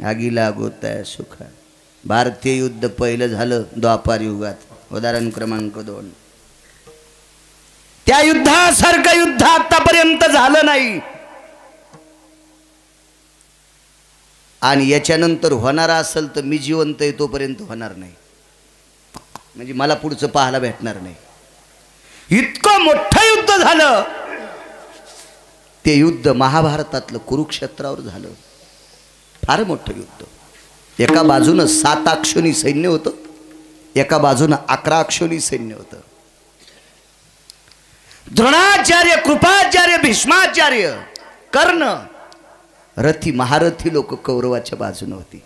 आगी लागोताय सुख. भारतीय युद्ध पहिलं झालं द्वापार युगात. उदाहरण क्रमांक 2. त्या युद्धासारखं युद्ध आतापर्यंत झालं नाही आणि याच्यानंतर होणार असेल तर मी जिवंत आहे तोपर्यंत होणार नाही. म्हणजे मला पुढचं पाहायला भेटणार नाही. इतकं मोठं युद्ध झालं. ते युद्ध महाभारतातलं कुरुक्षेत्रावर झालं. फार मोठं युद्ध. एका बाजूनं 7 अक्षोणी सैन्य होतं, एका बाजूनं 11 अक्षोणी सैन्य होतं. द्रोणाचार्य, कृपाचार्य, भीष्माचार्य, कर्ण, रथी महारथी लोक कौरवाच्या बाजूने होती.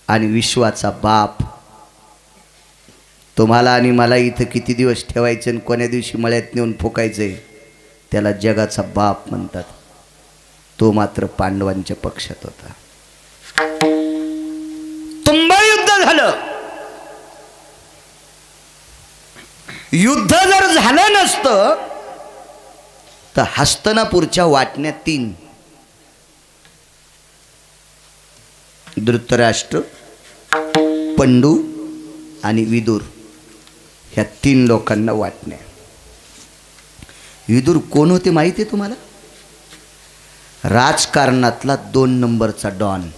आणि विश्वाचा बाप, तुम्हाला आणि मला इथं किती दिवस ठेवायचे आणि कोण्या दिवशी मळ्यात नेऊन फुकायचंय, त्याला जगाचा बाप म्हणतात. तो मात्र पांडवांच्या पक्षात होता. तुंबळ युद्ध झालं. युद्ध जर झालं नसतं तर हस्तिनापूरच्या वाटण्या 3, धृतराष्ट्र, पंडू आणि विदुर, ह्या 3 लोकांना वाटण्या. विदुर कोण होते माहिती आहे तुम्हाला? राजकारणातला 2 नंबरचा डॉन.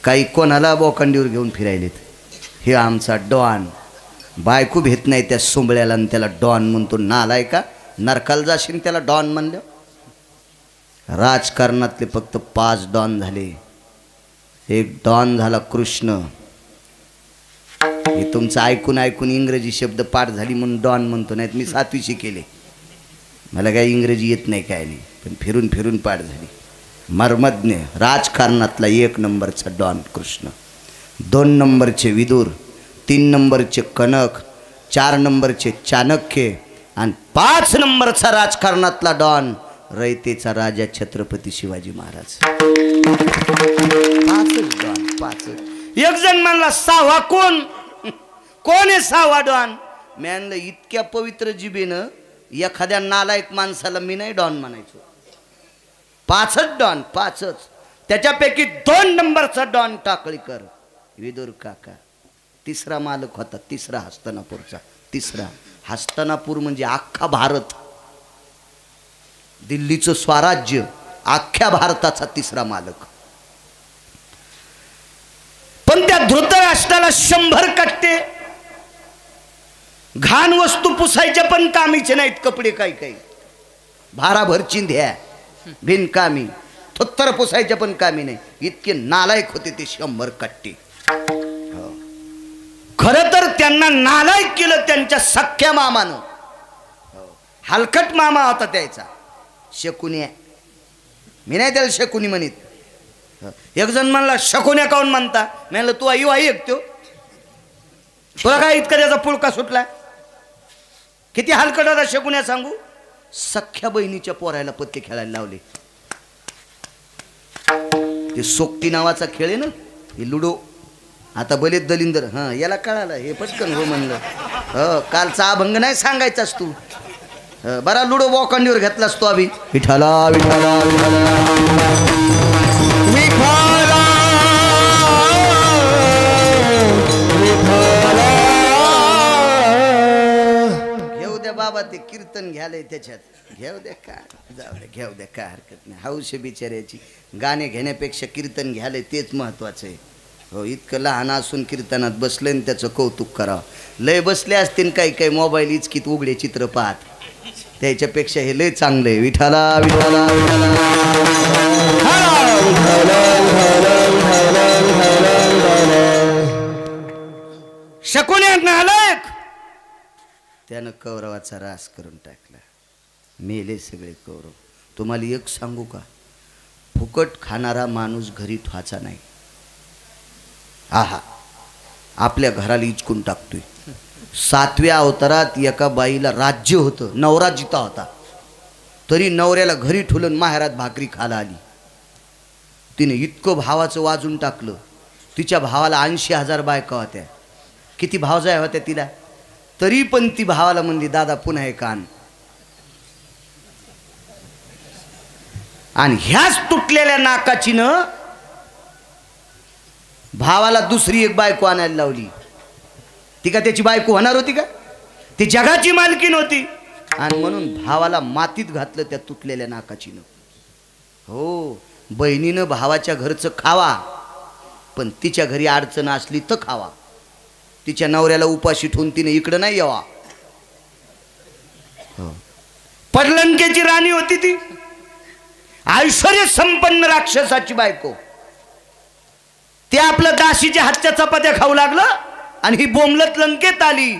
काही कोणाला बोकांडीवर घेऊन फिरायलेत, हे आमचा डॉन. बायको भेट नाही त्या सोंबळ्याला आणि त्याला डॉन म्हणतो. नालाय का, नरकाला जाशील त्याला डॉन म्हणलं. राजकारणातले फक्त 5 डॉन झाले. एक डॉन झाला कृष्ण. हे तुमचं ऐकून ऐकून इंग्रजी शब्द पाठ झाली म्हणून डॉन म्हणतो. नाहीत मी 7वी शिकेले, मला काही इंग्रजी येत नाही, काय नाही, पण फिरून फिरून पाठ झाली. मर्मज्ञ, राजकारणातला 1 नंबरचा डॉन कृष्ण. 2 नंबरचे विदुर, 3 नंबरचे कनक, 4 नंबरचे चाणक्य आणि 5 नंबरचा राजकारणातला डॉन रयतेचा राजा छत्रपती शिवाजी महाराज. 5 डॉन, 5. एक जण म्हणला 6वा कोण? कोण आहे 6वा डॉन? म्हणलं इतक्या पवित्र जिभेनं एखाद्या नालायक माणसाला मी नाही डॉन म्हणायचो. 5च डॉन, 5च. त्याच्यापैकी 2 नंबरचा डॉन टाकळीकर, विदुर काका. 3रा मालक होता, 3रा हस्तिनापूरचा. 3रा हस्तिनापूर म्हणजे अख्खा भारत, दिल्लीचं स्वराज्य, अख्ख्या भारताचा 3रा मालक. पण त्या धृतराष्ट्राला 100 कट्टे घाण वस्तू पुसायच्या पण कामीचे नाहीत कपडे. काही भाराभर चिंध्या बिनकामी, थोत्तर पुसायच्या पण कामी नाही. इतके नालायक होते ते 100 कट्टे. खरं तर त्यांना नालायक केलं त्यांच्या सख्या मामानं. हलकट मामा होता त्याचा, शकुन्या. मी नाही त्याला शकुनी म्हणित. एक जण म्हणला शकुन्या काऊन म्हणता? म्हणलं तू आई आई ऐकतो, तुला काय इतका त्याचा पुळका सुटला? किती हलकट होता शकुन्या सांगू. सख्या बहिणीच्या पोरायला पत्ते खेळायला लावले. ते सोकटी नावाचा खेळ आहे ना, हे लुडो. आता बलेत दलिंदर, हां याला कळालं, हे पटकन हो म्हणलं. कालचा अभंग नाही सांगायचास तू. बरा लुडो बोकांडीवर घेतलास तो अभि. विठाला विठाला घेऊ द्या बाबा, ते कीर्तन घ्यायला त्याच्यात. घेऊ द्या का, जाऊ द्या, घेऊ द्या, काय हरकत नाही. हौश बिचाऱ्याची. गाणे घेण्यापेक्षा कीर्तन घ्यायला तेच महत्वाचं आहे. हो, इतकं लहान असून कीर्तनात बसले आणि त्याचं कौतुक करावं. लय बसले असतील काही काही मोबाईल इचकीत उघडे चित्र पाहत, त्याच्यापेक्षा हे लय चांगलं आहे. विठाला विठाला शकुन्या नालायक, त्यानं कौरवाचा रास करून टाकला. मेले सगळे कौरव. तुम्हाला एक सांगू का, फुकट खाणारा माणूस घरी ठेवायचा नाही. आहा, आपल्या घराला इचकून टाकतोय. 7व्या अवतारात एका बाईला राज्य होतं, नवरा जिता होता, तरी नवऱ्याला घरी ठेवून माहेरात भाकरी खायला आली. तिने इतकं भावाचं वाजून टाकलं. तिच्या भावाला 80,000 बायका होत्या. किती भावजाय होत्या तिला, तरी पण ती भावाला म्हणली दादा पुन्हा एक आण. आणि ह्याच तुटलेल्या नाकाची न भावाला दुसरी एक बायको आणायला लावली. ती का त्याची बायको होणार होती का? ती जगाची मालकीण होती. आणि म्हणून भावाला मातीत घातलं त्या तुटलेल्या नाकाचीनं. हो, बहिणीनं भावाच्या घरचं खावा, पण तिच्या घरी अडचण असली तर खावा. तिच्या नवऱ्याला उपाशी ठेवून तिने इकडं नाही यावा. हो, पडलंकेची राणी होती ती, ऐश्वर्य संपन्न राक्षसाची बायको. ते आपलं दाशीच्या हातच्या चपात्या खाऊ लागलं आणि ही बोंबलत लंकेत आली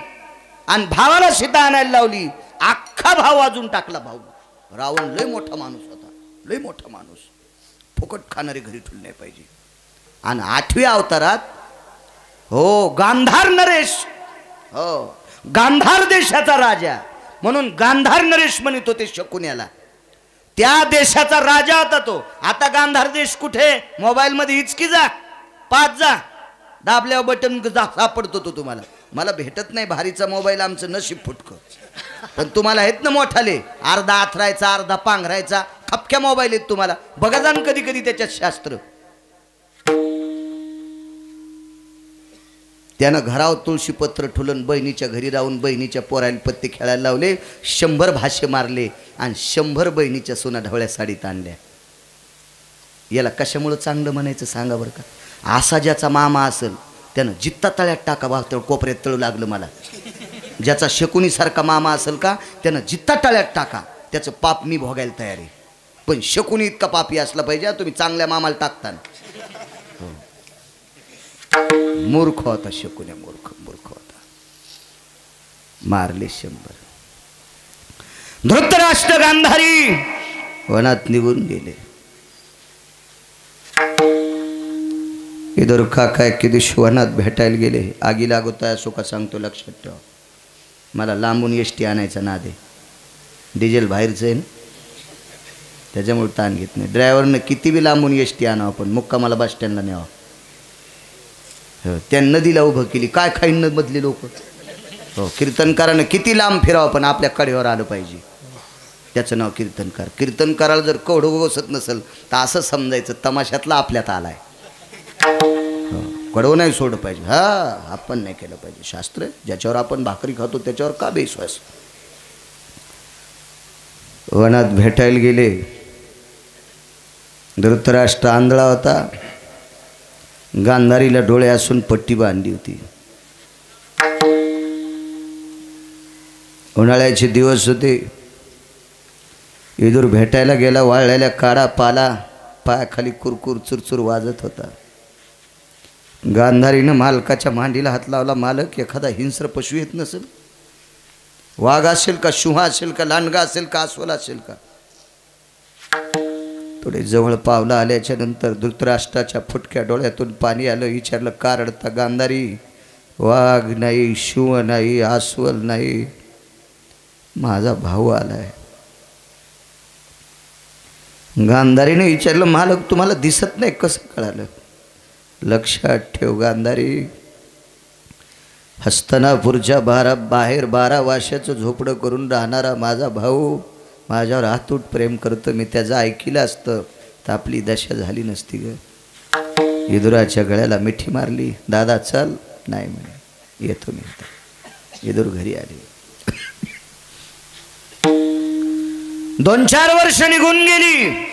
आणि भावाला सीता आणायला लावली. अख्खा भाव वाजून टाकला. भाऊ रावण लय मोठा माणूस होता, लय मोठा माणूस. फुकट खाणारे घरी ठेवले नाही पाहिजे. आणि 8व्या अवतारात हो गांधार नरेश, हो गांधार देशाचा राजा म्हणून गांधार नरेश म्हणत होते शकुन्याला. त्या देशाचा राजा होता तो. आता गांधार देश कुठे? मोबाईल मध्ये हिचकी जा, पाच जा, दाबल्यावर बटन सापडतो तो तुम्हाला. मला भेटत नाही भारीचा मोबाईल, आमचं नशीब फुटकं. पण तुम्हाला आहेत ना मोठाले, अर्धा आथरायचा अर्धा पांघरायचा खपक्या मोबाईल आहेत तुम्हाला. बघा जाण कधी कधी त्याच्यात शास्त्र. त्यानं घरावर तुळशीपत्र ठुलन बहिणीच्या घरी राहून बहिणीच्या पोराला पत्ते खेळायला लावले. 100 भाषे मारले आणि 100 बहिणीच्या सोना ढवळ्या साडीत आणल्या. याला कशामुळं चांगलं म्हणायचं सांगा बरं का? असा ज्याचा मामा असेल त्यानं जित्ता तळ्यात टाका. बा तेवढं कोपऱ्यात तळू लागलं मला. ज्याचा शकुनीसारखा मामा असेल का त्यानं जित्ता तळ्यात टाका. त्याचं पाप मी भोगायला तयार आहे. पण शकुनी इतका पापी असला पाहिजे तुम्ही चांगल्या मामाला टाकता. मूर्ख होता शकुन्या, मूर्ख मूर्ख होता. मारले 100. धृतराष्ट्र गांधारी वनात निघून गेले. इधर काका एके दिवशी वनात भेटायला गेले. आगी लागत आहे असो का सांगतो, लक्षात ठेवा. मला लांबून एसटी आणायचा नाद आहे. डिझेल बाहेरचं आहे ना, त्याच्यामुळे ताण घेत नाही. ड्रायव्हरनं किती बी लांबून एसटी आणावं पण मुक्कामाला बस स्टँडला न्यावं. त्यांना नदीला उभं केली. काय खाईन मधली लोक. हो, कीर्तनकारानं किती लांब फिरावं पण आपल्या कडेवर आलं पाहिजे. त्याचं नाव कीर्तनकार. कीर्तनकाराला जर कवडं बसत नसेल तर असं समजायचं तमाशातला आपल्यात आलाय. कडवं नाही सोडलं पाहिजे. हा, आपण नाही केलं पाहिजे. शास्त्र ज्याच्यावर आपण भाकरी खातो त्याच्यावर का बेविश्वास. वनात भेटायला गेले. धृतराष्ट्र आंधळा होता. गांधारीला डोळे असून पट्टी बांधली होती. उन्हाळ्याचे दिवस होते. इदूर भेटायला गेला. वाळलेल्या काडा पाला पायाखाली कुरकुर चुरचुर वाजत होता. गांधारीनं मालकाच्या मांडीला हात लावला. मालक, एखादा हिंस्र पशु येत नसेल, वाघ असेल का, शुहा असेल का, लांडगा असेल का, अस्वल असेल का. थोडे जवळ पावलं आल्याच्या नंतर धृतराष्ट्राच्या फुटक्या डोळ्यातून पाणी आलं. विचारलं, का रडता? गांधारी, वाघ नाही, शुह नाही, अस्वल नाही, माझा भाऊ आलाय. गांधारीने विचारलं, मालक तुम्हाला दिसत नाही कसं कळालं? लक्षात ठेव गांधारी, हस्तिनापूरच्या बाहेर 12 वर्षाचं झोपडं करून राहणारा माझा भाऊ माझ्यावर अतूट प्रेम करतो. मी त्याचं ऐकलं असतं तर आपली दशा झाली नसती ग. इदुराच्या गळ्याला मिठी मारली. दादा चल. नाही म्हणे, येतो मी. इदुर घरी आली. 2-4 वर्ष निघून गेली.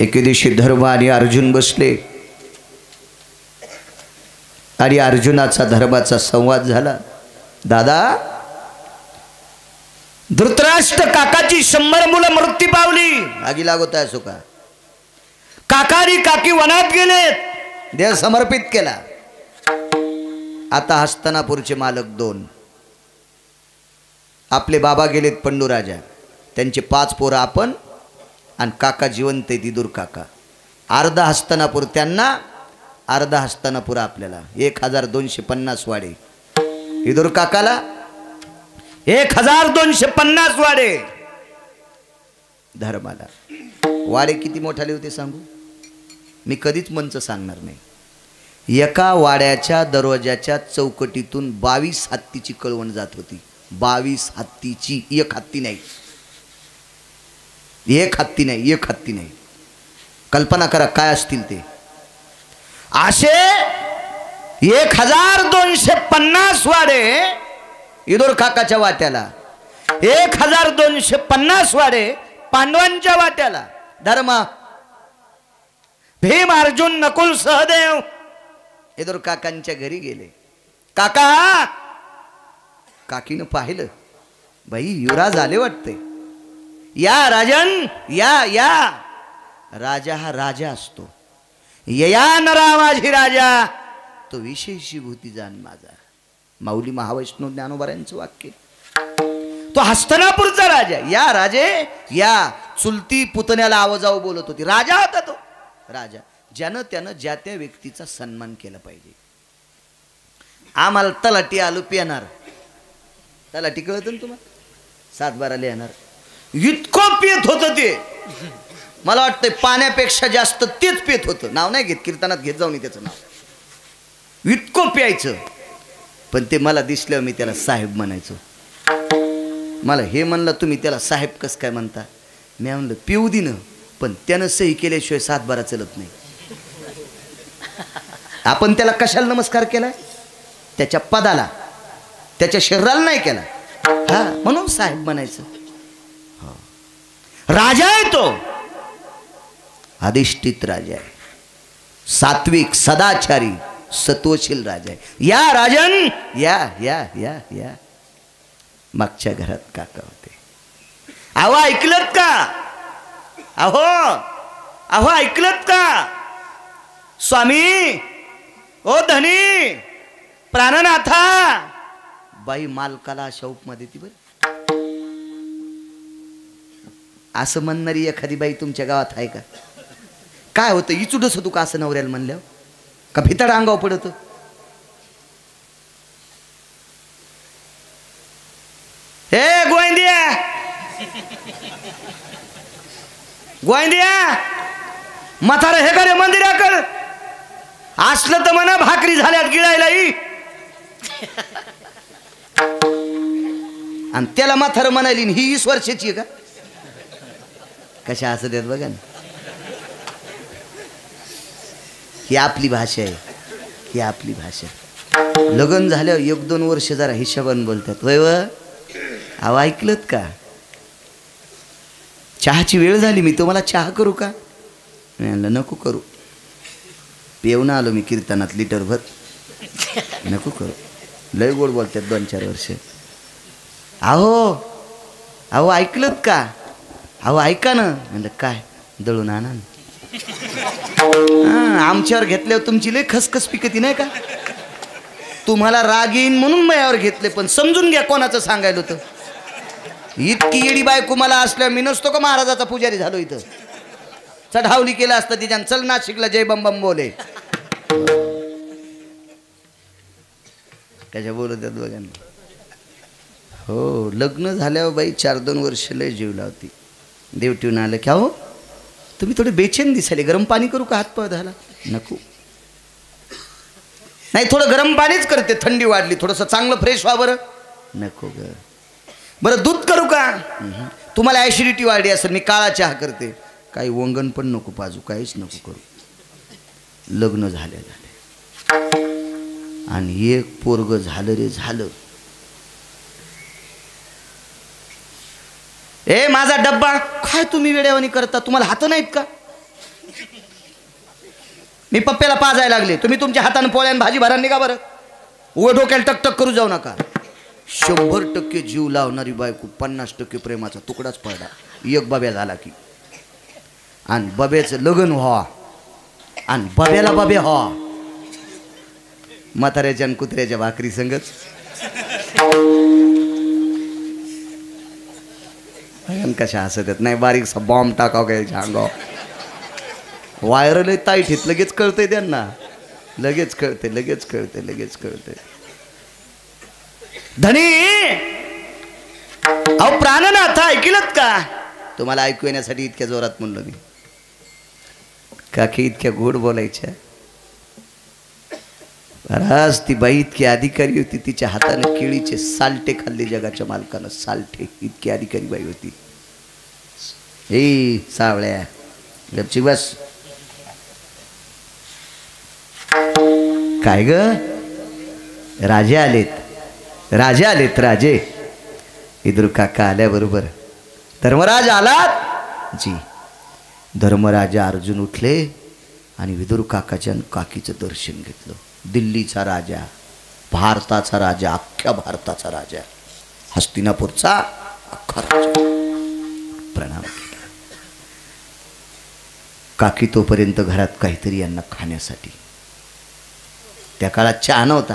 एके दिवशी धर्म आणि अर्जुन बसले आणि अर्जुनाचा धर्माचा संवाद झाला. दादा, धृतराष्ट्र काकाची 100 मुलं मृत्यू पावली. आगी लागत आहे असो का? काकानी काकी वनात गेलेत, देह समर्पित केला. आता हस्तिनापूरचे मालक 2. आपले बाबा गेलेत पंडूराजा. त्यांचे 5 पोरं आपण आणि काका जिवंत आहे इदूर काका. अर्धा हस्तिनापूर त्यांना, अर्धा हस्तिनापूर आपल्याला. 1250 वाडे. इदूर काकाला 1250 वाडे. धर्माला वाडे किती मोठाले होते सांगू? मी कधीच मंच सांगणार नाही. एका वाड्याच्या दरवाजाच्या चौकटीतून 22 हत्तीची कळवण जात होती. 22 हत्तीची, एक हत्ती नाही. एक हत्ती नाही, एक हत्ती नाही. कल्पना करा काय असतील ते. असे 1250 वाडे इदोर काकाच्या वाट्याला, 1250 वाडे पांडवांच्या वाट्याला. धर्म, भीम, अर्जुन, नकुल, सहदेव इदोर काकांच्या घरी गेले. काका, काकीनं पाहिलं, बाई युवराज आले वाटते. या राजन, या या. राजा हा राजा असतो. यया नरा माझी राजा, तो विशेषी भूती जाण माझा. माऊली महावैष्णव ज्ञानोबारांचं वाक्य. तो हस्तनापूरचा राजा. या राजे या. चुलती पुतण्याला आवाजाव बोलत होती. राजा होता तो राजा. ज्यानं त्यानं ज्या त्या व्यक्तीचा सन्मान केला पाहिजे. आम्हाला तलाठी आलो पिणार. तलाठी कळत ना तुम्हाला, 7-12 लिहिणार. इतकं पेत होतं ते, मला वाटतं पाण्यापेक्षा जास्त तेच पेत होतं. नाव नाही घेत, कीर्तनात घेत जाऊन त्याचं नाव. इतकं प्यायचं. पण ते मला दिसल्यावर मी त्याला साहेब म्हणायचो. मला हे म्हणलं तुम्ही त्याला साहेब कसं काय म्हणता. मी म्हणलं पिऊ दिनं, पण त्यानं सही केल्याशिवाय 7-12 चलत नाही. आपण त्याला कशाला नमस्कार केलाय? त्याच्या पदाला, त्याच्या शरीराला नाही केला. हा, म्हणून साहेब म्हणायचं. राजा आहे तो, अधिष्ठित राजा आहे. सात्विक, सदाचारी, सत्वशील राजा आहे. या राजन या या या या. मागच्या घरात काका होते. अहो ऐकलत का? अहो अहो ऐकलत का? स्वामी, ओ धनी, प्राणनाथा. बाई मालकाला शौकमध्ये ती बरं. असं म्हणणारी एखादी बाई तुमच्या गावात आहे का? काय होतं, इचुडच होतो का असं नवऱ्याला म्हणल्यावर? का भितड अंगावर पडत? हे गोविंदिया, गोविंदिया, म्हातारं हे करे मंदिराकड. असलं तर म्हणा भाकरी झाल्यात गिळायला. आणि त्याला म्हातारं म्हणाली. ही 20 वर्षाची आहे का? कशा असं देत बघा ना. ही आपली भाषा आहे, ही आपली भाषा. लग्न झाल्यावर 1-2 वर्ष जरा हिशोबान बोलतात. वय व अहो ऐकलत का? चहाची वेळ झाली, मी तुम्हाला चहा करू का? मी म्हणलं नको करू, पेऊन आलो मी कीर्तनात लिटरभर. नको करू. लय गोड बोलतात 2-4 वर्ष. अहो अहो ऐकलत का? अहो ऐका ना. म्हणलं काय? दळून आणा. आमच्यावर घेतल्यावर तुमची लय खसखस पिकती नाही का? तुम्हाला राग येईन म्हणून माझ्यावर घेतले, पण समजून घ्या कोणाचं सांगायला होतं. इतकी येडी बायको मला असल्या मी नसतो का महाराजाचा पुजारी झालो इथं. चढावली केलं असतं तिच्यानं. चल नाशिकला जय बम बम बोले. कशा बोलत आहेत बघा ना. हो, लग्न झाल्यावर बाई 4-2 वर्ष लय जीव लावती. देव ठेवून आलं की हो तुम्ही थोडे बेचैन दिसाले, गरम पाणी करू का? हातपाय झाला. नको नाही, थोडं गरम पाणीच करते, थंडी वाढली, थोडंसं चांगलं फ्रेश व्हा बरं. नको ग. बरं दूध करू का? तुम्हाला ॲसिडिटी वाढली असेल, मी काळा चहा करते. काही वंगण पण नको पाजू, काहीच नको करू. लग्न झाले आणि एक पोरग झालं रे झालं. ए माझा डब्बा काय तुम्ही वेड्यावानी करता? तुम्हाला हात नाहीत का? मी पप्प्याला पाजायला लागले, तुम्ही तुमच्या हाताने पोळ्यान भाजी भरा निघा बरं. उघड डोक्याला टकटक करू जाऊ नका. 100% जीव लावणारी बायको 50% प्रेमाचा तुकडाच पडला. एक बब्या झाला की. आणि बब्याचं लग्न व्हा आणि बब्याला बब्या व्हा. म्हाताऱ्याच्या आणि कुत्र्याच्या भाकरी संगच. कशा हसत येत नाही. बारीकसा बॉम्ब टाकाव घ्यायच्या अंगावर. वायरल ताईट येत लगेच कळतंय त्यांना. लगेच कळते, लगेच कळते, लगेच कळते. धनी अहो प्राणनाथ ऐकलत का? तुम्हाला ऐकू येण्यासाठी इतक्या जोरात म्हणलो मी. काकी इतक्या गोड बोलायच्या. आज ती बाई इतकी अधिकारी होती, तिच्या हाताने केळीचे साल्टे खाल्ले जगाच्या मालकानं. साल्टे, इतकी अधिकारी बाई होती. ए सावळ्या गपची बस. काय ग, राजे आलेत, राजे आलेत, राजे. विदुर काका आल्याबरोबर धर्मराज आलात जी. धर्मराजा अर्जुन उठले आणि विदुर काकाच्या काकीचं दर्शन घेतलं. दिल्लीचा राजा, भारताचा राजा, अख्ख्या भारताचा राजा, हस्तिनापूरचा अख्खा राजा प्रणाम केला. काकी तोपर्यंत घरात काहीतरी यांना खाण्यासाठी, त्या काळात चहा नव्हता,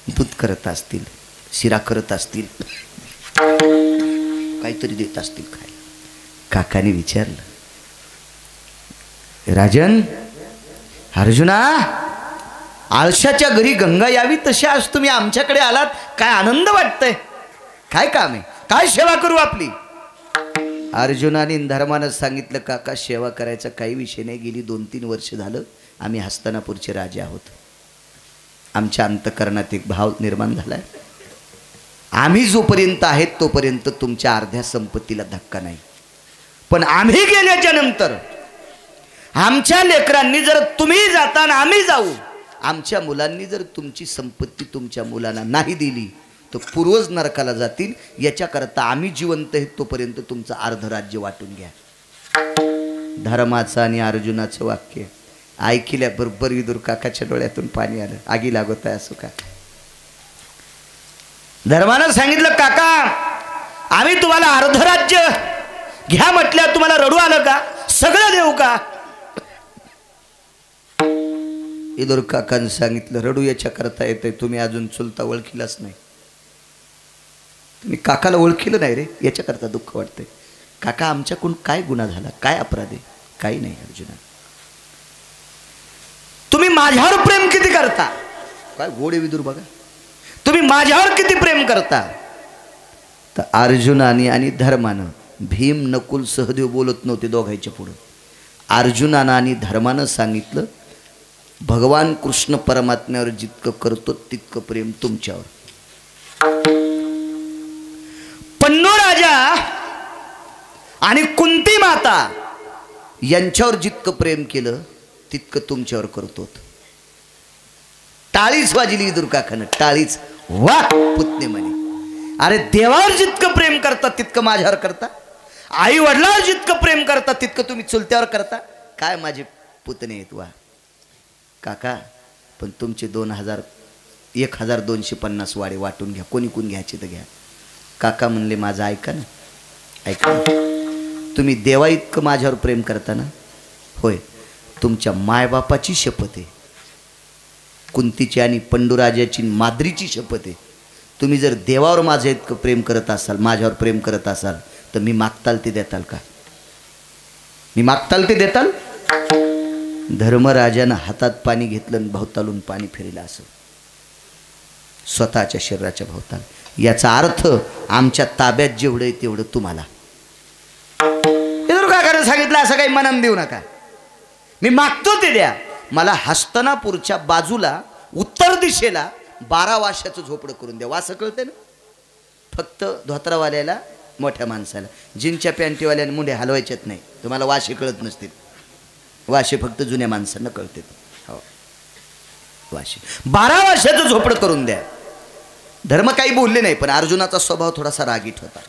दूध करत असतील, शिरा करत असतील, काहीतरी देत असतील खायला. काकाने विचारलं, राजन, अर्जुना, आळशाच्या घरी गंगा यावी तशी आज तुम्ही आमच्याकडे आलात, काय आनंद वाटतंय, काय काम आहे, काय सेवा करू आपली. अर्जुनाने धर्मानं सांगितलं, काका सेवा करायचा काही विषय नाही, गेली 2-3 वर्ष झालं आम्ही हस्तिनापूरचे राजे आहोत. आमच्या अंतःकरणात एक भाव निर्माण झालाय, आम्ही जोपर्यंत आहेत तोपर्यंत तुमच्या अर्ध्या संपत्तीला धक्का नाही, पण आम्ही गेल्याच्या नंतर आमच्या लेकरांनी जर तुम्ही जाताना आम्ही जाऊ, आमच्या मुलांनी जर तुमची संपत्ती तुमच्या मुलांना नाही दिली तर पूर्वज नरकाला जातील. याच्याकरता आम्ही जिवंत आहेत तोपर्यंत तुमचं अर्ध राज्य वाटून घ्या. धर्माचं आणि अर्जुनाचं वाक्य ऐकल्याबरोबर विदुर काकाच्या डोळ्यातून पाणी आलं. आगी लागत आहे असो का. धर्मानं सांगितलं, काका आम्ही तुम्हाला अर्ध राज्य घ्या म्हटल्या, तुम्हाला रडू आलं का, सगळं देऊ का. विदुर काकानं सांगितलं, रडू याच्या करता येते, तुम्ही अजून चुलता ओळखीलाच नाही, तुम्ही काकाला ओळखीलं नाही रे, याच्याकरता दुःख वाटतंय. काका आमच्याकडून काय गुन्हा झाला, काय अपराध आहे, काही नाही. अर्जुना, तुम्ही माझ्यावर प्रेम किती करता, काय गोडे विदुर बघा, तुम्ही माझ्यावर किती प्रेम करता. तर अर्जुनाने आणि धर्मानं, भीम नकुल सहदेव बोलत नव्हते दोघांच्या पुढं, अर्जुनानं आणि धर्मानं सांगितलं, भगवान कृष्ण परमात्म्यावर जितकं करतो तितकं प्रेम तुमच्यावर. पन्नू राजा आणि कुंती माता यांच्यावर जितकं प्रेम केलं तितकं तुमच्यावर करतो. टाळीच वाजली विदुर काकानं, टाळीच. वा पुतणे म्हणे, अरे देवावर जितकं प्रेम करता तितकं माझ्यावर करता, आई वडिलांवर जितकं प्रेम करता तितकं तुम्ही चुलत्यावर करता. काय माझे पुतणे आहेत. वा काका, पण तुमचे 1250 वाडे वाटून घ्या, कोणी कोण घ्यायचे तर घ्या. काका म्हणले, माझं ऐका ना, ऐका, तुम्ही देवा इतकं माझ्यावर प्रेम करता ना. होय, तुमच्या मायबापाची शपथ आहे, कुंतीची आणि पंडूराजाची माद्रीची शपथ आहे. तुम्ही जर देवावर माझं इतकं प्रेम करत असाल, माझ्यावर प्रेम करत असाल, तर मी मागताल ते देताल का, मी मागताल ते देताल. धर्मराजानं हातात पाणी घेतलं आणि भोवतालून पाणी फिरलं असं स्वतःच्या शरीराच्या भोवताल. याचा अर्थ आमच्या ताब्यात जेवढं आहे तेवढं तुम्हाला. विदुर काकाने सांगितलं, असं काही मनान देऊ नका, मी मागतो ते द्या. मला हस्तिनापूरच्या बाजूला उत्तर दिशेला 12 वाशाचं झोपडं करून द्या. वासं कळते ना, फक्त धोत्रावाल्याला, मोठ्या माणसाला, जीनच्या पॅन्टीवाल्याने मुंडे हलवायच्यात नाही. तुम्हाला वाशे कळत नसतील, वाशे फक्त जुन्या माणसांना कळते. हो, वाशे 12 वाशाचं झोपडं करून द्या. धर्म काही बोलले नाही, पण अर्जुनाचा स्वभाव थोडासा रागीट होता,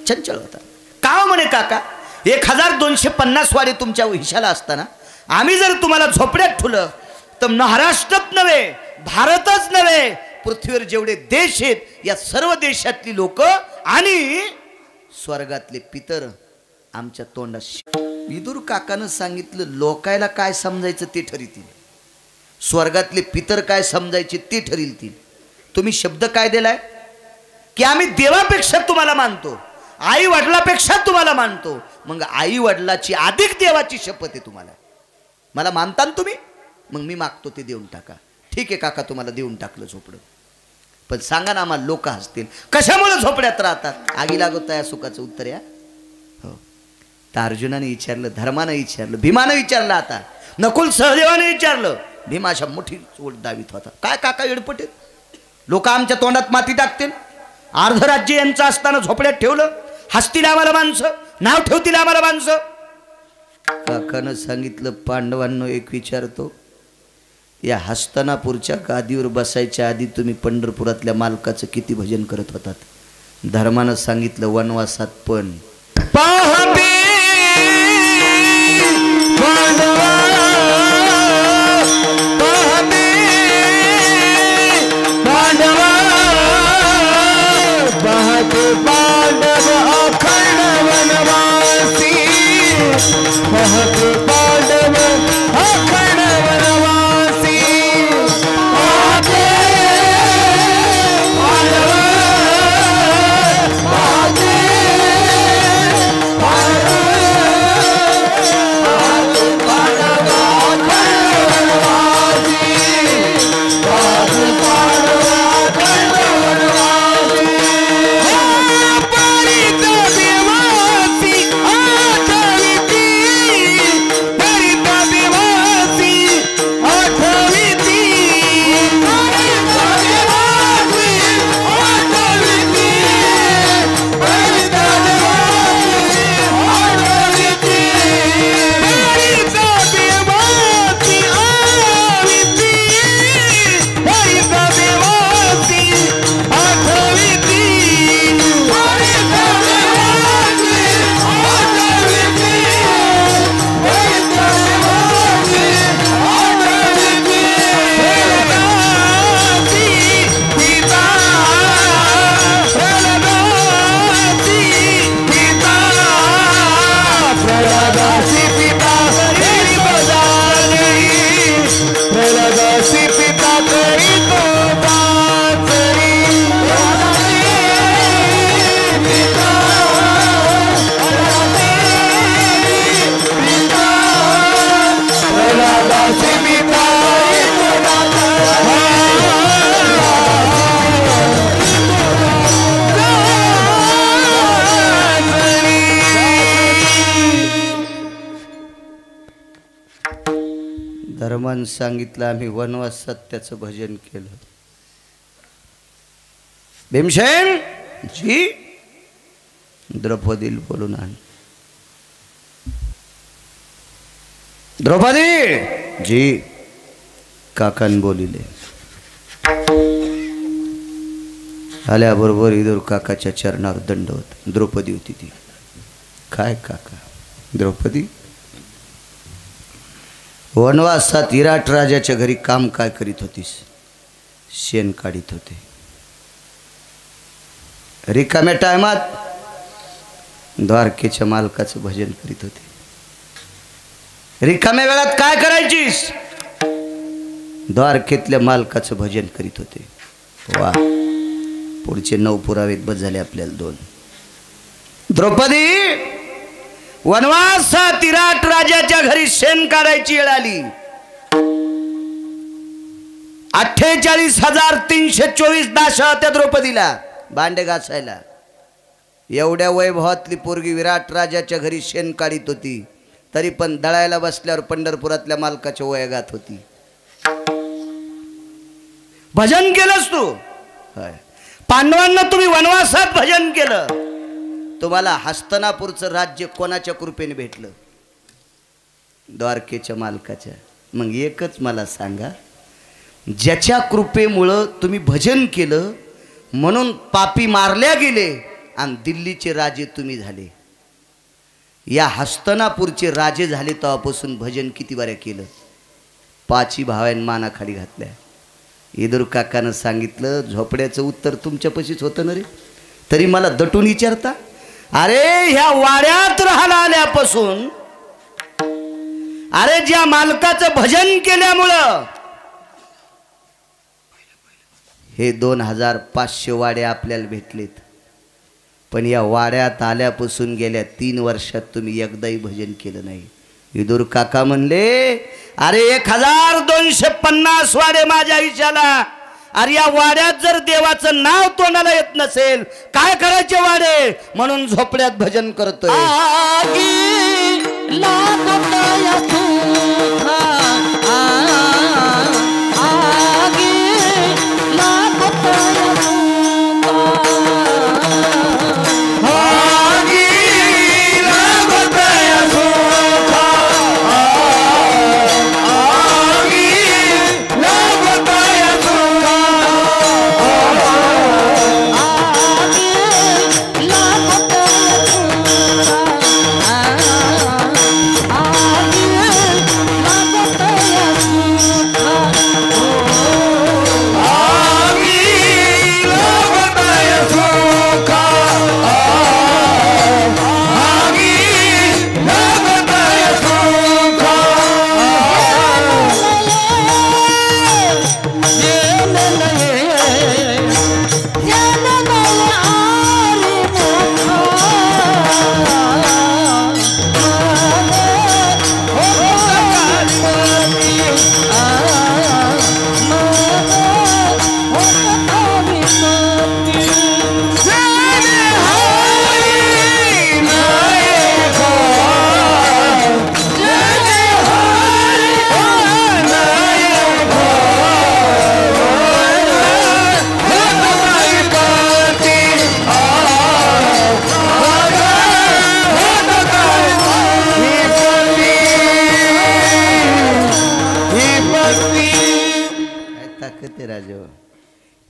चंचल होता. का म्हणे, काका 1250 वाडे तुमच्या हिशाला असताना आम्ही जर तुम्हाला झोपड्यात ठेवलं तर महाराष्ट्रात नव्हे, भारतच नव्हे, पृथ्वीवर जेवढे देश आहेत या सर्व देशातली लोक आणि स्वर्गातले पितर आमच्या तोंडात. विदुर काकानं सांगितलं, लोकायला काय समजायचं ते ठरतील, स्वर्गातले पितर काय समजायचे ते ठरतील. तुम्ही शब्द काय दिलाय की आम्ही देवापेक्षा तुम्हाला मानतो, आई वडिलापेक्षा तुम्हाला मानतो. मग आई वडिलाची अधिक देवाची शपथ आहे तुम्हाला. मला मानता ना तुम्ही, मग मी मागतो ते देऊन टाका. ठीक आहे काका, तुम्हाला देऊन टाकलं झोपडं, पण सांगा ना आम्हाला, लोक हसतील, कशामुळे झोपड्यात राहतात, आगी लागत आहे सुखाचं उत्तर या. हो, तर अर्जुनाने विचारलं, धर्मानं विचारलं, भीमानं विचारलं, आता नकुल सहदेवाने विचारलं. भीमा अशा मोठी ओढ दावीत होता, काय काका एडपट आहेत, लोक आमच्या तोंडात माती टाकतील, अर्ध राज्य यांचं असताना झोपड्यात ठेवलं, हसतील आम्हाला माणसं, नाव ठेवतील आम्हाला माणसं. काकानं सांगितलं, पांडवांनो एक विचारतो, या हस्तिनापूरच्या गादीवर बसायच्या आधी तुम्ही पंढरपुरातल्या मालकाचं किती भजन करत होतात? धर्मानं सांगितलं, वनवासात पण. पाहते पांडवा, पाहते पांडवा, पाहते पांडव अखंड वनवासी, पाहते पांडव अखंड वनवासी, पाहते पांडव, पाहते धर्मानं सांगितलं, आम्ही वनवासात त्याचं भजन केलं. भीमसेन जी द्रौपदीला बोलून आण. द्रौपदी जी काकान बोलिले. आल्याबरोबर इदूर काकाच्या चरणावर दंडवत. द्रौपदी होती ती. काय काका? द्रौपदी, वनवासात विराट राजाच्या घरी काम काय करीत होतीस? शेण काढीत होते. रिकाम्या टायमात द्वारकेच्या मालकाचं भजन करीत होते. रिकाम्या वेळात काय करायचीस? द्वारकेतल्या मालकाचं भजन करीत होते. वा, पुढचे 9 पुरावेत बस झाले आपल्याला 2. द्रौपदी, वनवासात विराट राजाच्या घरी शेण काढायची वेळ आली. 48,324 दाशा त्या द्रौपदीला भांडे घासायला. एवढ्या वैभवातली पोरगी विराट राजाच्या घरी शेण काढीत होती, तरी पण दळायला बसल्यावर पंढरपुरातल्या मालकाच्या वयागात होती. भजन केलंस तू? पांडवांना तुम्ही वनवासात भजन केलं. तुम्हाला हस्तिनापूरचं राज्य कोणाच्या कृपेने भेटलं? द्वारकेच्या मालकाच्या. मग एकच मला सांगा, ज्याच्या कृपेमुळं तुम्ही भजन केलं म्हणून पापी मारल्या गेले आणि दिल्लीचे राजे तुम्ही झाले. या हस्तिनापूरचे राजे झाले तेव्हापासून भजन किती बऱ्या केलं. 5 भावांनी मानाखाली घातल्या. इदूर काकानं सांगितलं, झोपड्याचं उत्तर तुमच्यापाशीच होतं ना रे, तरी मला दटून विचारता? अरे ह्या वाड्यात राहायला आल्यापासून, अरे ज्या मालकाचं भजन केल्यामुळं हे 2500 वाडे आपल्याला भेटलेत. पण या वाड्यात आल्यापासून गेल्या 3 वर्षात तुम्ही एकदाही भजन केलं नाही. विदुर काका म्हणले, अरे 1250 वाडे माझ्या आयुष्याला. अरे या वाड्यात जर देवाचं नाव तोंडाला येत नसेल, काय करायचे वाडे? म्हणून झोपड्यात भजन करतोय.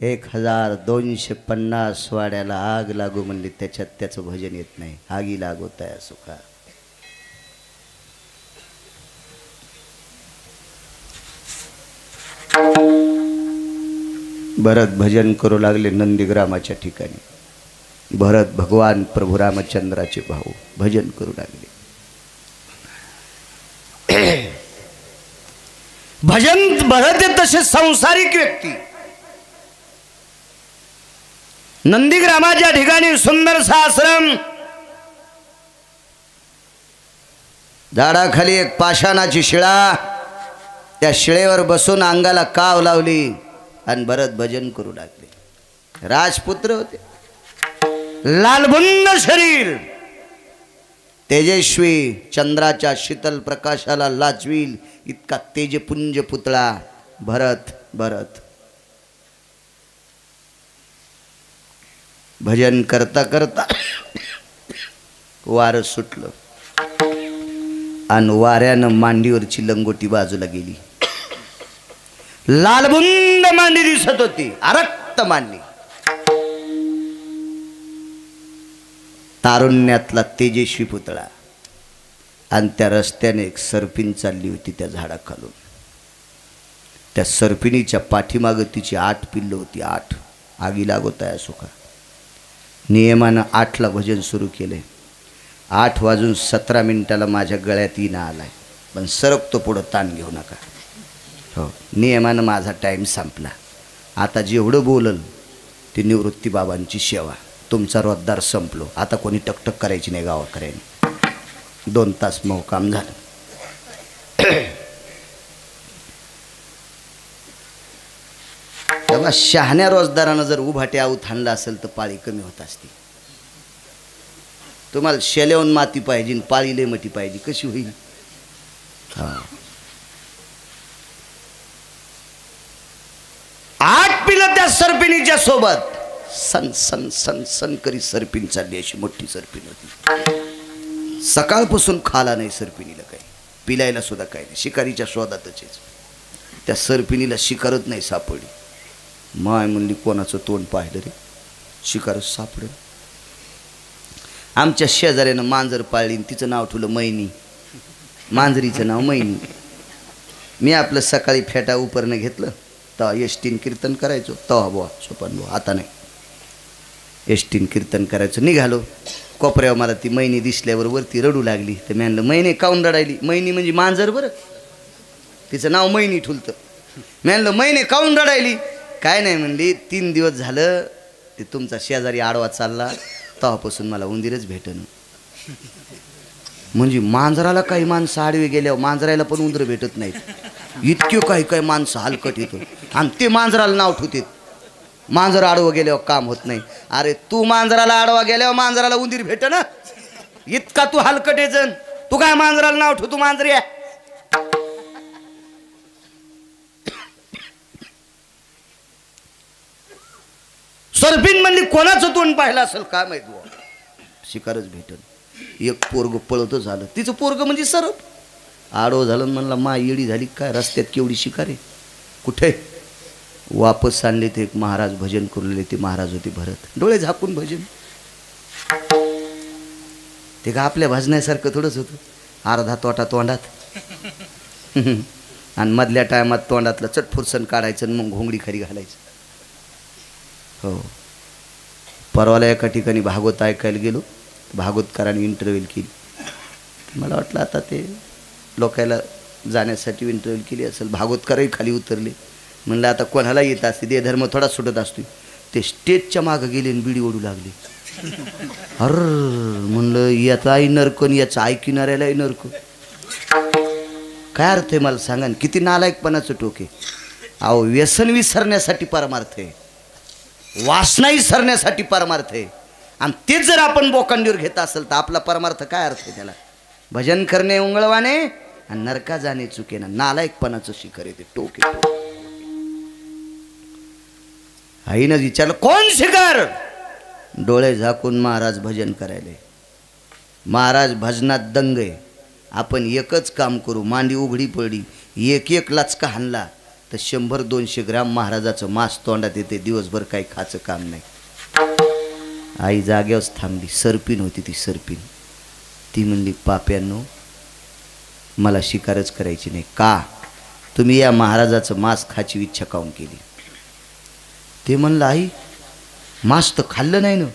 1250 वाड्याला आग लागू म्हणली, त्याच्यात त्याचं भजन येत नाही. आगी लागोताय सुखा. भरत भजन करू लागले नंदीग्रामाच्या ठिकाणी. भरत भगवान प्रभू रामचंद्राचे भाऊ भजन करू लागले. भजन भरत तसे संसारिक व्यक्ती. नंदीग्रामाच्या ठिकाणी सुंदरसा आश्रम, झाडाखाली एक पाषाणाची शिळा, त्या शिळेवर बसून अंगाला काव लावली आणि भरत भजन करू लागले. राजपुत्र होते, लालबुंद शरीर, तेजस्वी, चंद्राच्या शीतल प्रकाशाला लाजवील इतका तेजपुंज पुतळा भरत. भरत भजन करता करता वारं सुटलं आणि वाऱ्यानं मांडीवरची लंगोटी बाजूला गेली. लालबुंद मांडी दिसत होती, अरक्त मांडी. तारुण्यातला तेजस्वी पुतळा. आणि त्या रस्त्याने एक सर्पिन चालली होती त्या झाडाखालून. त्या सर्पिणीच्या पाठीमागं तिची 8 पिल्लं होती. 8. आगी लागोताय सुखा. नियमानं 8ला भजन सुरू केले. 8:17 माझ्या गळ्यात इना आलाय, पण सरकतो पुढं, ताण घेऊ नका. हो, नियमानं माझा टाईम संपला. आता जेवढं बोलल ते निवृत्ती बाबांची सेवा. तुमचा रोजदार संपलो. आता कोणी टकटक करायची नाही गावाकऱ्यांनी. 2 तास मग काम झालं. तेव्हा शहाण्या रोजदारानं जर उभाटे आऊत हाणला असेल तर पाळी कमी होत असते. तुम्हाला शेल्याहून माती पाहिजे, पाळी लय मोठी पाहिजे, कशी होईल? हा, 8 पिलं त्या सर्पिणीच्या सोबत. सन सन सन सन करी सर्पिण चालली. अशी मोठी सर्पिण होती. सकाळपासून खाला नाही सर्पिणीला काही, पिलायला सुद्धा काही नाही. शिकारीच्या शोधातच. त्या सर्पिणीला शिकारच नाही सापडली. माय म्हणली कोणाचं तोंड पाहिलं रे, शिकारच सापडलं. आमच्या शेजाऱ्यानं मांजर पाळली, तिचं नाव ठेवलं मैनी. मांजरीचं नाव मैनी. मी आपलं सकाळी फेटा उपरनं घेतलं, तेव्हा एसटीन कीर्तन करायचो. तेव्हा बुवा सोपान बुवा, आता नाही. एसटीन कीर्तन करायचं. निघालो कोपऱ्यावर, मला ती मैनी दिसल्यावर वरती रडू लागली. तर मी म्हणलं मैनी काऊन रडायली? मैनी म्हणजे मांजर बरं, तिचं नाव मैनी ठुलतं. मी म्हणलं मैनी काऊन रडायली? काय नाही म्हणली, 3 दिवस झालं ते तुमचा शेजारी आडवा चालला, तेव्हापासून मला उंदीरच भेटन. म्हणजे मांजराला काही माणसं आडवे गेल्यावर मांजराला पण उंदर भेटत नाहीत. इतके काही काही माणसं हलकट येतं आणि ते मांजराला नाव ठेवतात. मांजर आडवं गेल्यावर काम होत नाही. अरे तू मांजराला आडवा गेल्यावर मांजराला उंदीर भेट ना, इतका तू हलकट येजन. तू काय मांजराला नाव ठेवतो? मांजर या. सर्पिन म्हणली कोणाचं तोंड पाहिलं असेल काय माहित बुवा, शिकारच भेटन. एक पोरग पळत झालं, तिचं पोरग म्हणजे सरप आडव झालं. म्हणला मा येडी झाली काय, रस्त्यात केवढी शिकार आहे. कुठे वापस आणले ते एक महाराज भजन करूले. ते महाराज होते भरत. डोळे झाकून भजन. ते का आपल्या भजण्यासारखं थोडंच होतं. अर्धा तोटा तोंडात आणि मधल्या टायमात तोंडातलं चटफुरसन काढायचं आणि मग घोंगडी खाली घालायचं. हो, परवाला एका ठिकाणी भागवत ऐकायला गेलो. भागवतकारांनी इंटरव्ह्यू केली. मला वाटलं आता ते लोकायला जाण्यासाठी इंटरव्ह्यू केली असेल. भागवतकारही खाली उतरले. म्हणलं आता कोणाला येत असते, ते धर्म थोडा सुटत असतो. ते स्टेजच्या मागं गेले आणि बिडी ओढू लागले. अर म्हणलं याचाही नरक आणि याचं ऐकणाऱ्यालाही नरक. काय अर्थ आहे मला सांगा. किती नालायकपणाचं टोक आहे. अहो, व्यसन विसरण्यासाठी परमार्थ आहे, वासनाही सरण्यासाठी परमार्थ आहे. आणि तेच जर आपण बोकांडीवर घेत असेल तर आपला परमार्थ काय अर्थ आहे त्याला? भजन करणे उंगळवाने आणि नरका जाणे चुके ना. नालायकपणाचं शिखर आहे ते, टोक आहे. आईनं विचारलं कोण शिकार? डोळे झाकून महाराज भजन करायले. महाराज भजनात दंग आहे. आपण एकच काम करू, मांडी उघडी पडली, एक एक लचका हाणला तर तर 100-200 ग्रॅम महाराजाचं मांस तोंडात येते, दिवसभर काही खायचं काम नाही. आई जाग्यावरच थांबली. सरपीन होती ती सरपीन. ती म्हणली, पाप्यांनो मला शिकारच करायची नाही. का? तुम्ही या महाराजाचं मांस खायची इच्छा काऊन केली? ते म्हणलं, आई मांस तर खाल्लं नाही ना,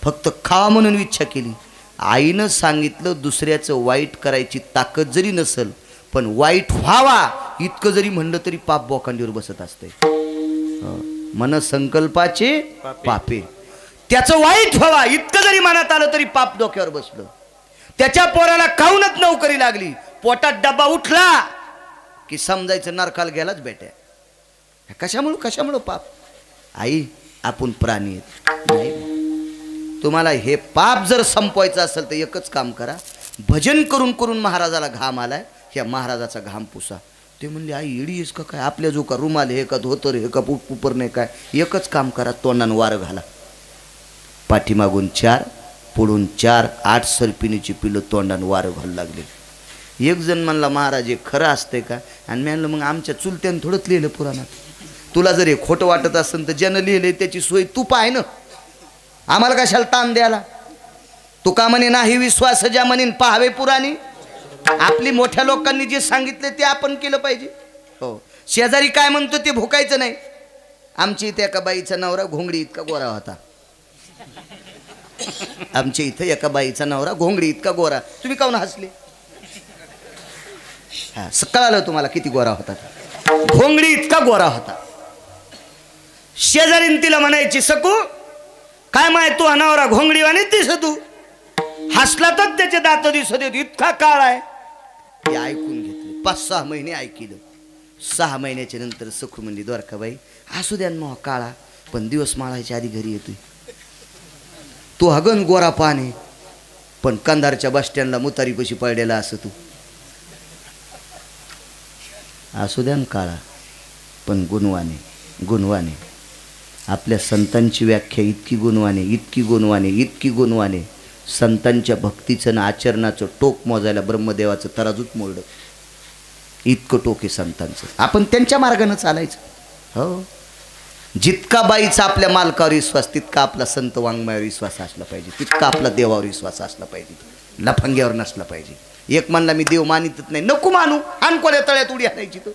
फक्त खावा म्हणून इच्छा केली. आईनं सांगितलं, दुसऱ्याचं वाईट करायची ताकद जरी नसल पण वाईट व्हावा इतकं जरी म्हणलं तरी पाप बोकांडीवर बसत असते. मन संकल्पाचे पापे. त्याचं वाईट व्हावा इतकं जरी मनात आलं तरी पाप डोक्यावर बसलं. त्याच्या पोराला खाऊनच नोकरी लागली, पोटात डब्बा उठला की समजायचं नरकाला गेलाच बेट्या. कशामुळं पाप? आई आपण प्राणी आहेत. नाही, तुम्हाला हे पाप जर संपवायचं असेल तर एकच काम करा, भजन करून करून महाराजाला घाम आलाय, ह्या महाराजाचा घाम पुसा. ते म्हणले, आई इडी आहेस का काय? आपल्या जो का रुमाल हे का धोतर हे का उपर नाही काय? एकच काम करा, तोंडानं वारं घाला. पाठीमागून 4 पुढून 4 8 सरपिणीची पिलं तोंडानं वारं घालू लागले. एक जण म्हणला, महाराज हे खरं असतंय का? आणि मी म्हणलं, मग आमच्या चुलत्यानं थोडंच लिहिलं पुराणात. तुला जर हे खोटं वाटत असेल तर ज्यानं लिहिलंय त्याची सोय तू पाय ना, आम्हाला कशाला ताण द्यायला? तुका म्हणे नाही विश्वास ज्या म्हणेन पाहावे पुराणी. आपली मोठ्या लोकांनी जे सांगितले ते आपण केलं पाहिजे. हो, शेजारी काय म्हणतो ते भुकायचं नाही. आमच्या इथे एका बाईचा नवरा घोंगडी इतका गोरा होता. आमच्या इथं एका बाईचा नवरा घोंगडी इतका गोरा. तुम्ही काऊन हसले? हा, कळालं तुम्हाला किती गोरा होता? घोंगडी इतका गोरा होता. शेजारीन तिला म्हणायची, सकू काय माय तू नवरा घोंगडीवाने दिसत, तू हसला तर त्याचे दात दिसत येत, इतका काळ आहे. हे ऐकून घेतलं. 5-6 महिने ऐकलं. 6 महिन्याच्या नंतर सखू म्हणली, द्वारकाबाई असू द्या मग काळा, पण दिवस माळायच्या आधी घरी येतोय. तू हगन गोरा पाने पण कंधारच्या बस स्टँडला मुतारीपाशी पडलेला असं तू. असू द्या काळा पण गुणवाने. आपल्या संतांची व्याख्या इतकी गुणवाने, संतांच्या भक्तीचं ना आचरणाचं टोक मोजायला ब्रह्मदेवाचं तराजूच मोडलं. इतकं टोक आहे संतांचं. आपण त्यांच्या मार्गानं चालायचं. हो, जितका बाईचा आपल्या मालकावर विश्वास तितका आपला संत वाङ्मयावर विश्वास असला पाहिजे, तितका आपला देवावर विश्वास असला पाहिजे, लफंग्यावर नसला पाहिजे. एक म्हणला मी देव मानितच नाही, नको मानू. हानकोल्या तळ्यात उडी हाणायची तर,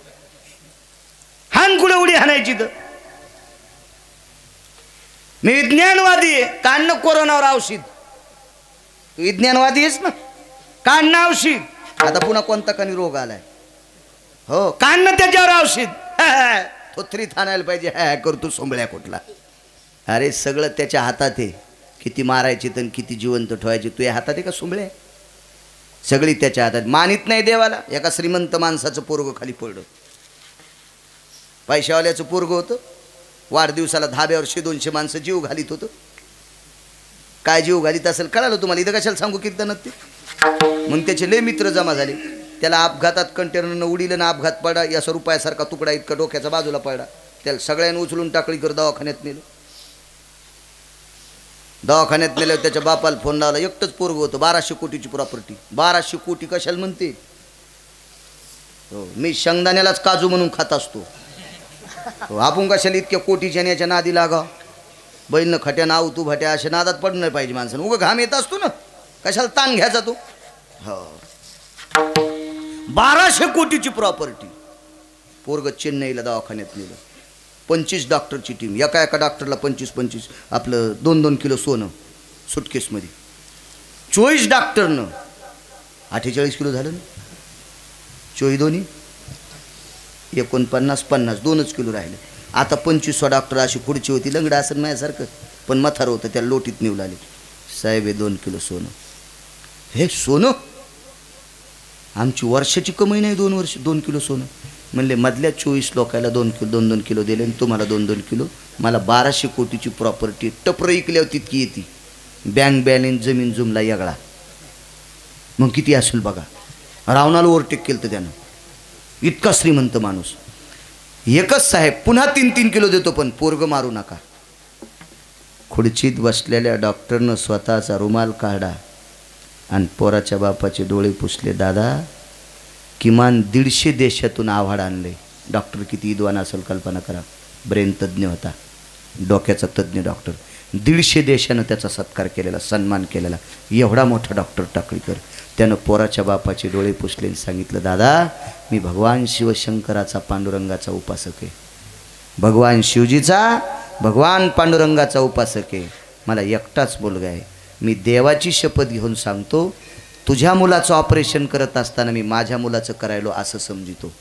हानकुळे उडी हाणायची तर. मी विज्ञानवादी आहे, काढणं कोरोनावर औषध. तू विज्ञानवादी आहेस ना, काढणं औषध. आता पुन्हा कोणता कणी रोग आलाय, हो काढणं त्याच्यावर औषध. थोथरीत आणायला पाहिजे. करतो सोंबळ्या कुठला. अरे सगळं त्याच्या हातात आहे. किती मारायची तर किती जिवंत ठेवायची तुझ्या हातात आहे का सोंबळ्या? सगळी त्याच्या हातात. मानित नाही देवाला. एका श्रीमंत माणसाचं पोरगं खाली पडलं. पैशावाल्याचं पोरगं होतं. वाढदिवसाला धाब्यावर 100-200 माणसं जीव घालीत होतं. काय जीव घालीत असेल कळालं तुम्हाला? इथं कशाला सांगू कीर्तनात ते. मग त्याचे लय मित्र जमा झाले. त्याला अपघातात कंटेनरनं उडीलं ना, अपघात पडा, या रुपयासारखा तुकडा इतका डोक्याचा बाजूला पडला. त्याला सगळ्यांनी उचलून टाकळी कर दवाखान्यात नेलं. दवाखान्यात नेल्यावर त्याच्या बापाला फोन लावला. एकटंच पोरगं होतं. 1200 कोटीची प्रॉपर्टी. 1200 कोटी कशाला म्हणते? हो, मी शेंगदाण्यालाच काजू म्हणून खात असतो. हो, आपण कशाला इतक्या कोटीच्या याच्या नादी लागा? बैलनं खट्या नाव तू भट्या अशा नादात पडलं नाही पाहिजे माणसानं. उगं घाम येत असतो ना, कशाला ताण घ्यायचा तू? हो, 1200 कोटीची प्रॉपर्टी. पोरग चेन्नईला दवाखान्यात नेलं. 25 डॉक्टरची टीम. एका डॉक्टरला 25 आपलं 2-2 किलो सोनं सुटकेसमध्ये. 24 डॉक्टरनं 48 किलो झालं ना. 24 दोन्ही 49-50 2च किलो राहिले. आता 25 डॉक्टर अशी पुढची होती. लंगडा असं माझ्यासारखं पण मथार होतं. त्या लोटीत नेऊ लागले. साहेब हे 2 किलो सोनं. हे सोनं आमची वर्षाची कमाई नाही. 2 वर्ष 2 किलो सोनं. म्हणले मधल्या 24 लोकायला 2 किलो दिले आणि तुम्हाला 2 किलो. मला 1200 कोटीची प्रॉपर्टी. टपरं इकल्यावर तितकी येते. बँक बॅलेन्स जमीन जुमला यागळा. मग किती असेल बघा. रावणाला ओव्हरटेक केलं तर त्यानं. इतका श्रीमंत माणूस. एकच साहेब पुन्हा 3 किलो देतो पण पोरग मारू नका. खुर्चीत बसलेल्या डॉक्टरनं स्वतःचा रुमाल काढा आणि पोराच्या बापाचे डोळे पुसले. दादा किमान 150 देशातून आव्हाड आणले. डॉक्टर किती विद्वान असेल कल्पना करा. ब्रेन तज्ज्ञ होता, डोक्याचा तज्ज्ञ डॉक्टर. 150 देशानं त्याचा सत्कार केलेला, सन्मान केलेला. एवढा मोठा डॉक्टर टाकळीकर. त्यानं पोराच्या बापाचे डोळे पुसले आणि सांगितलं, दादा मी भगवान शिवशंकराचा पांडुरंगाचा उपासक आहे, भगवान शिवजीचा भगवान पांडुरंगाचा उपासक आहे. मला एकटाच मुलगा आहे. मी देवाची शपथ घेऊन सांगतो, तुझ्या मुलाचं ऑपरेशन करत असताना मी माझ्या मुलाचं करायलो असं समजितो.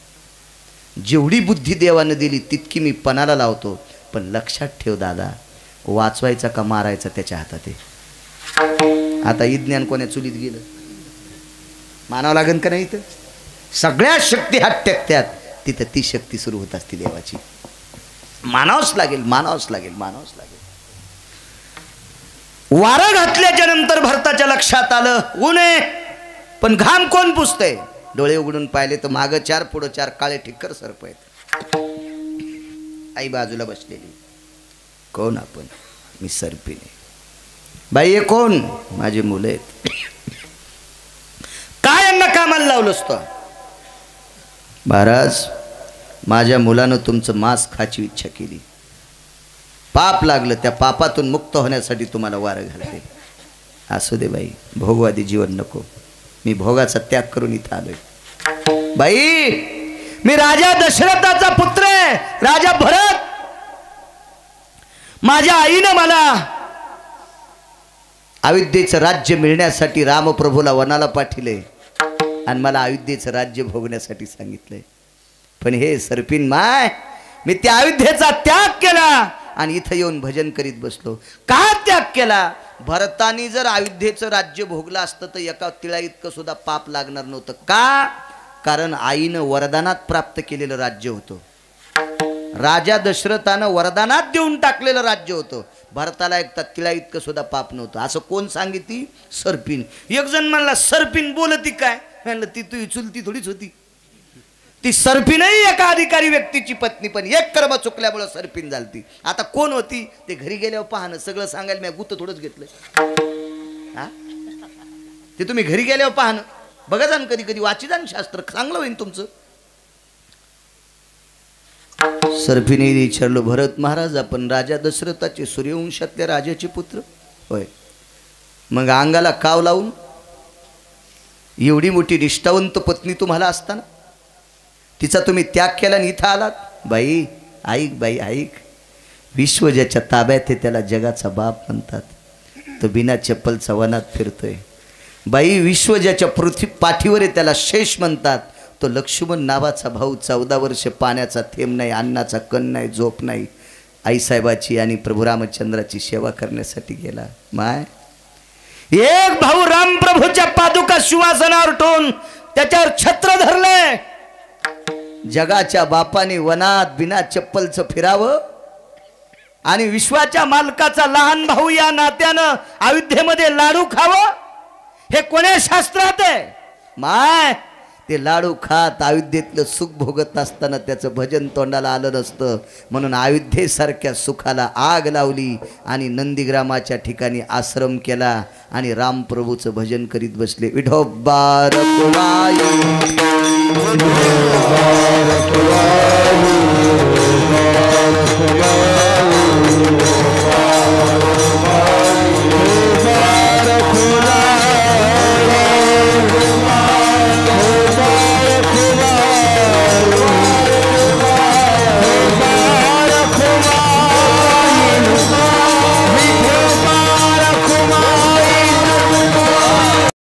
जेवढी बुद्धी देवानं दिली तितकी मी पणाला लावतो. पण लक्षात ठेव दादा, वाचवायचा का मारायचा त्याच्या हातात आहे. आता विज्ञान कोण्या चुलीत गेलं, मानावं लागेल का नाही? तर सगळ्या शक्ती हात टेकत्यात, तिथं ती शक्ती सुरू होत असते देवाची. मानावंच लागेल, मानावंच लागेल, मानावंच लागेल. वारं घातल्याच्या नंतर भरताच्या लक्षात आलं ऊन आहे, पण घाम कोण पुसतंय? डोळे उघडून पाहिले तर मागं 4 पुढं 4 काळे ठिक्कर सर्प आहेत. आई बाजूला बसलेली. कोण आपण? मी सर्पिने. बाई हे कोण? माझे मुलं आहेत. काय यांना कामाला लावलंस तो? महाराज माझ्या मुलानं तुमचं मांस खायची इच्छा केली, पाप लागलं, त्या पापातून मुक्त होण्यासाठी तुम्हाला वारं घालते. असू दे बाई, भोगवादी जीवन नको, मी भोगाचा त्याग करून इथं आलोय. बाई मी राजा दशरथाचा पुत्र आहे, राजा भरत. माझ्या आईनं मला अयोध्येचं राज्य मिळण्यासाठी रामप्रभूला वनाला पाठवले आणि मला अयोध्येचं राज्य भोगण्यासाठी सांगितलंय. पण हे सर्पिन माय, मी त्या अयोध्येचा त्याग केला आणि इथं येऊन भजन करीत बसलो. का त्याग केला? भरतानी जर अयोध्येचं राज्य भोगलं असतं तर एका तिळा इतकं सुद्धा पाप लागणार नव्हतं. का? कारण आईनं वरदानात प्राप्त केलेलं राज्य होतं. राजा दशरथानं वरदानात देऊन टाकलेलं राज्य होतं. भरताला एक तिळा इतकं सुद्धा पाप नव्हतं. असं कोण सांगितली? सर्पिन. एक जण म्हणला सर्पिन बोलती काय? म्हणलं ती तू चुलती थोडीच होती. ती सर्पिनही एका अधिकारी व्यक्तीची पत्नी, पण एक कर्म चुकल्यामुळे सर्पिन झालती. आता कोण होती ते घरी गेल्यावर पाहणं, सगळं सांगायला मी गुत्त थोडंच घेतलंय. हा ते तुम्ही घरी गेल्यावर पाहणं, बघा जाण, कधी कधी वाची जाण शास्त्र, चांगलं होईल तुमचं. सर्पिने विचारलो, भरत महाराज आपण राजा दशरथाचे सूर्यवंशातल्या राजाचे पुत्र? होय. मग अंगाला काव लावून एवढी मोठी निष्ठावंत पत्नी तुम्हाला असताना तिचा तुम्ही त्याग केला आणि इथं आलात? बाई ऐक, बाई ऐक, विश्व ज्याच्या ताब्यात आहे त्याला जगाचा बाप म्हणतात. तो बिना चप्पलचा वनात फिरतोय. बाई विश्व ज्याच्या पृथ्वी पाठीवर आहे त्याला शेष म्हणतात. तो लक्ष्मण नावाचा भाऊ 14 वर्ष पाण्याचा थेंब नाही, अन्नाचा कण नाही, झोप नाही, आईसाहेबाची आणि प्रभू रामचंद्राची सेवा करण्यासाठी गेला. माय एक भाऊ रामप्रभूच्या पादुका सिंहासनावर ठेवून त्याच्यावर छत्र धरले. जगाच्या बापाने वनात बिना चप्पलचं फिरावं आणि विश्वाच्या मालकाचा लहान भाऊ या नात्यानं अयोध्येमध्ये लाडू खावं, हे कोण्या शास्त्रात आहे? माय ते लाडू खात अयोध्येतलं सुख भोगत असताना त्याचं भजन तोंडाला आलं नसतं, म्हणून अयोध्येसारख्या सुखाला आग लावली आणि नंदीग्रामाच्या ठिकाणी आश्रम केला आणि रामप्रभूचं भजन करीत बसले. विठोबा रखुमाई, विठोबा रखुमाई.